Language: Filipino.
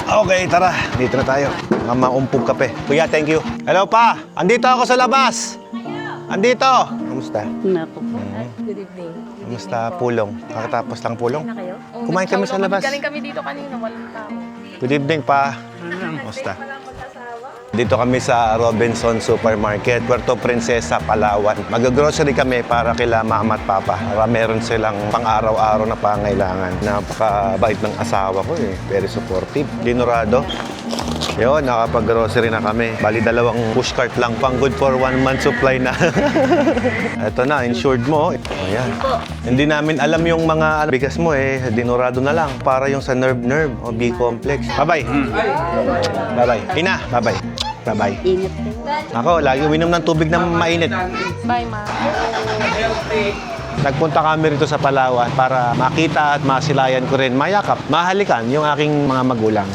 Okay, tara. Dito na tayo. Mamaumpog kape. Kuya, thank you. Hello pa. Andito ako sa labas. Andito. Kamusta? Naku. Good evening. Kamusta pulong? Kakatapos lang pulong? Na kayo? Kumain kami sa labas. Galing kami dito kanina, walang tao. Good evening pa. Kamusta? Dito kami sa Robinson Supermarket, Puerto Princesa, Palawan. Mag-grocery kami para kila mama at papa. Para meron silang pang-araw-araw na pangailangan. Napakabait ng asawa ko eh. Very supportive. Dinurado. Yun, nakapag-grocery na kami. Bali, 2 pushcart lang. Pang good for 1 month supply na. Ito na, insured mo. Ayan. Hindi namin alam yung mga bigas mo eh. Dinurado na lang. Para yung sa nerve o B-complex. Bye-bye. Bye-bye. Ina, bye-bye. Bye-bye. Ingat kayo. Ako, lagi uminom ng tubig na mainit. Bye, ma. Nagpunta kami rito sa Palawan para makita at masilayan ko rin, mayakap, mahalikan yung aking mga magulang.